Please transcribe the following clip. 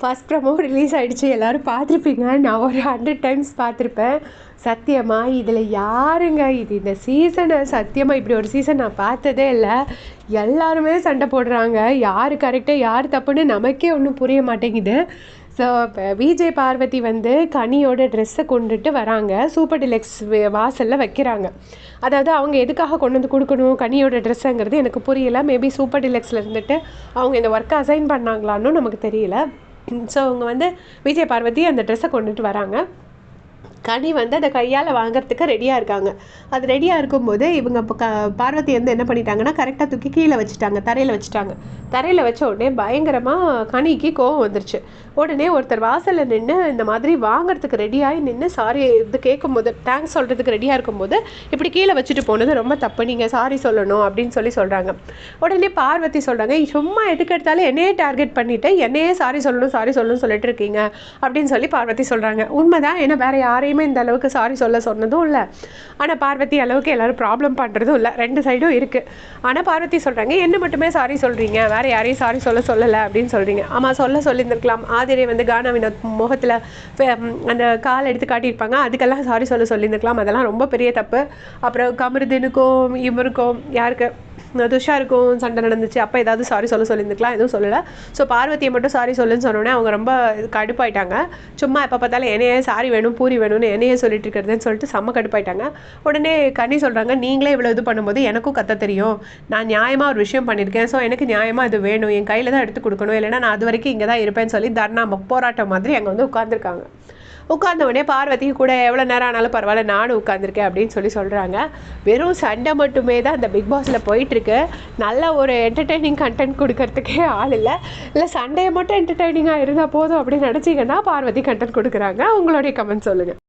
First promo release ஆகிடுச்சு, எல்லோரும் பார்த்துருப்பீங்க. நான் ஒரு 100 டைம்ஸ் பார்த்துருப்பேன். சத்தியமாக இதில் யாருங்க இது? இந்த சீசனை சத்தியமாக இப்படி ஒரு சீசன் நான் பார்த்ததே இல்லை. எல்லாருமே சண்டை போடுறாங்க. யார் கரெக்டாக யார் தப்புன்னு நமக்கே ஒன்றும் புரிய மாட்டேங்குது. ஸோ இப்போ விஜய் பார்வதி கனியோட ட்ரெஸ்ஸை கொண்டுட்டு வராங்க. சூப்பர் டிலக்ஸ் வாசலில் வைக்கிறாங்க. அதாவது அவங்க எதுக்காக கொண்டு வந்து கொடுக்கணும் கனியோட ட்ரெஸ்ஸுங்கிறது எனக்கு புரியல. மேபி சூப்பர் டிலக்ஸில் இருந்துட்டு அவங்க இந்த ஒர்க்கை அசைன் பண்ணாங்களான்னு நமக்கு தெரியல. ஸோ அவங்க விஜய் பார்வதி அந்த ட்ரெஸ்ஸை கொண்டுட்டு வராங்க. கனி அதை கையால் வாங்கிறதுக்கு ரெடியாக இருக்காங்க. அது ரெடியாக இருக்கும்போது இவங்க இப்போ பார்வதி என்ன பண்ணிட்டாங்கன்னா கரெக்டாக தூக்கி கீழே வச்சுட்டாங்க, தரையில் வச்சுட்டாங்க. தரையில் வச்ச உடனே பயங்கரமாக கனிக்கு கோவம் வந்துருச்சு. உடனே ஒருத்தர் வாசலில் நின்று இந்த மாதிரி வாங்கிறதுக்கு ரெடியாகி நின்று சாரி இது கேட்கும்போது தேங்க்ஸ் சொல்கிறதுக்கு ரெடியாக இருக்கும்போது இப்படி கீழே வச்சுட்டு போனது ரொம்ப தப்பு, நீங்கள் சாரி சொல்லணும் அப்படின்னு சொல்கிறாங்க. உடனே பார்வதி சொல்கிறாங்க, சும்மா எதுக்கு எடுத்தாலும் என்னையே டார்கெட் பண்ணிவிட்டு என்னையே சாரி சொல்லணும்னு சொல்லிட்டு இருக்கீங்க அப்படின்னு பார்வதி சொல்கிறாங்க. உண்மைதான், ஏன்னா வேறு யாரையுமே இந்த அளவுக்கு சாரி சொன்னதும் இல்லை. ஆனால் பார்வதி அளவுக்கு எல்லோரும் ப்ராப்ளம் பண்ணுறதும் இல்லை. 2 சைடும் இருக்குது. ஆனால் பார்வதி சொல்கிறாங்க, என்ன மட்டுமே சாரி சொல்கிறீங்க, வேறு யாரையும் சாரி சொல்லலை அப்படின்னு சொல்கிறீங்க. ஆமாம், சொல்லியிருந்திருக்கலாம். ஆதிரை கானாவின் முகத்தில் அந்த கால் எடுத்து காட்டியிருப்பாங்க, அதுக்கெல்லாம் சாரி சொல்லியிருந்திருக்கலாம். அதெல்லாம் ரொம்ப பெரிய தப்பு. அப்புறம் கமருதீனுக்கும் இவருக்கும் யாருக்கு துஷாருக்கும் சண்டை நடந்துச்சு, அப்போ ஏதாவது சாரி சொல்லியிருந்துக்கலாம், எதுவும் சொல்லலை. ஸோ பார்வதியை மட்டும் சாரி சொல்லுன்னு சொன்னோடனே அவங்க ரொம்ப கடுப்பாயிட்டாங்க. சும்மா எப்போ பார்த்தாலும் என்னையே சாரி வேணும் பூரி வேணும்னு என்னையே சொல்லிட்டு இருக்கிறதுன்னு சொல்லிட்டு செம்ம கடுப்பாயிட்டாங்க. உடனே கனி சொல்கிறாங்க, நீங்களே இவ்வளோ இது பண்ணும்போது எனக்கும் கத்த தெரியும், நான் நியாயமாக ஒரு விஷயம் பண்ணியிருக்கேன், ஸோ எனக்கு நியாயமாக அது வேணும், என் கையில் தான் எடுத்து கொடுக்கணும், இல்லைன்னா நான் அது வரைக்கும் இங்கே தான் இருப்பேன்னு சொல்லி தர்ணா போராட்டம் மாதிரி அங்கே உட்காந்துருக்காங்க. உட்கார்ந்தவொடனே பார்வதி கூட எவ்வளோ நேரம் ஆனாலும் பரவாயில்ல நானும் உட்காந்துருக்கேன் அப்படின்னு சொல்கிறாங்க. வெறும் சண்டை மட்டுமே தான் அந்த பிக் பாஸில் போயிட்டுருக்கு. நல்ல ஒரு என்டர்டெய்னிங் கண்டென்ட் கொடுக்கறதுக்கே ஆள் இல்லை. சண்டையை மட்டும் என்டர்டெய்னிங்காக இருந்தால் போதும் அப்படின்னு நினச்சிங்கன்னா பார்வதி கண்டென்ட் கொடுக்குறாங்க. உங்களுடைய கமெண்ட் சொல்லுங்கள்.